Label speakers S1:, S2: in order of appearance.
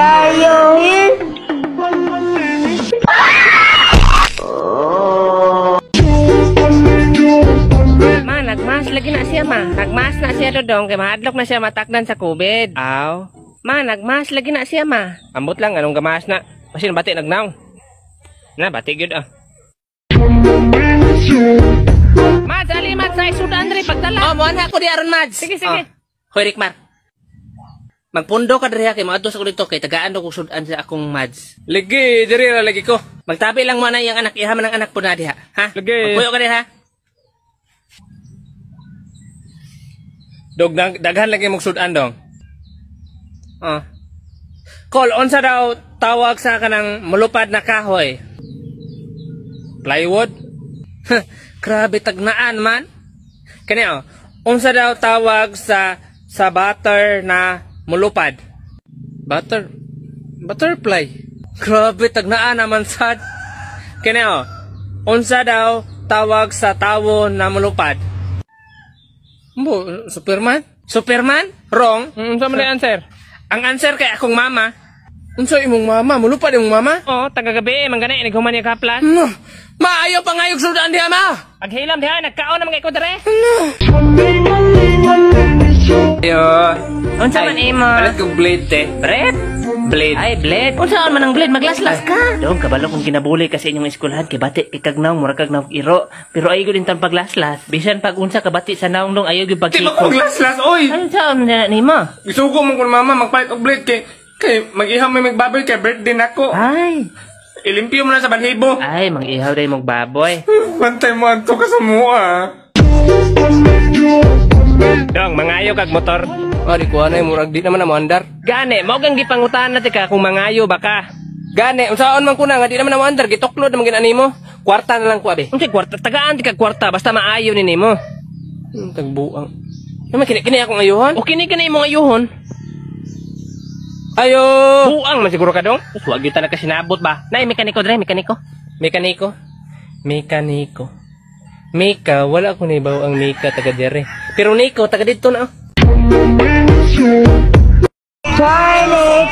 S1: yayuhin.
S2: Ma, nagmas lagi na siya ma. Nagmas na siya dodong kay mahadlok na siya matakdan sa COVID. Aw. Ma, nagmas lagi na siya ma. Ambot lang anong gamas na. Kasi bati nagnaw. Na bati gyud ah. Mads, ali Mads, ay sudan diri pagdala.
S3: Oh, moan ako di aron Mads.
S2: Sige, sige.
S3: Hoy Rikmar. Magpundo ka diri kay maadto sa ko dito kay tagaan ko sudan sa akong Mads.
S2: Lagi, diri ra lagi ko.
S3: Magtabi lang mo na yung anak iha man ang anak po na diha. Ha?
S2: Lagi.
S3: Magpuyo ka diri ha.
S2: Dog daghan lagi mong sudan dong. Kol, unsa daw tawag sa kanang mulupad na kahoy? Plywood?
S3: Grabe tagnaan man.
S2: Kani unsa daw tawag sa butter na mulupad? Butterfly. Grabe tagnaan naman sad. Kani unsa daw tawag sa tawo na mulupad? Superman? Superman? Wrong. Unsa man ang answer? Ang answer kay akong mama. Unsa imong mama? Mulupad imong mama? Oo, taga-gabi man gani naghuman ni kaplas. No. Maayo pa ngayog sudan diha ma. Paghilam diha nagkaon na mga iko dere. Yo.
S3: Unsa man imo?
S2: Palit kog blade te. Blade.
S3: Ay, blade. Unsa man ang blade maglaslas ka? Dong kabalo kung kinabuli kasi inyong eskwelahan kay bati kay kagnaw mura kagnaw iro. Pero ayo gyud tan paglaslas. Bisan pag unsa ka bati sa naong dong ayo gyud
S2: Di
S3: pagkiko.
S2: ba kog laslas oy?
S3: Ano sa na nimo?
S2: Isugo mo kun mama magpalit og blade kay mag-ihaw may magbaboy kay birthday nako.
S3: Ay.
S2: Ilimpyo mo na sa balhibo.
S3: Ay, mang-ihaw day mong baboy.
S2: Bantay mo anto ka sa mua. Dong, mangayo kag motor.
S4: Di ko anay murag di naman na moandar.
S2: Gani, mao gang gipangutan natin ka kung mangayo baka. Gani, unsaon man kuna nga di naman na moandar gituklod naman ginani mo. Kwarta na lang ko abi. Unsay kwarta? Tagaan ti kag kwarta basta maayo ni nimo.
S4: Tagbuang.
S2: Naman kini akong ayuhon? O kini imong ayuhon?
S4: Ayo!
S2: Buang man siguro ka dong. Wag gyud ta nakasinabot ba? Nay mekaniko dre, mekaniko. Mekaniko. Mika, wala ko nibaw ang Mika taga dere. Pero Nico taga dito na.
S1: Charlie,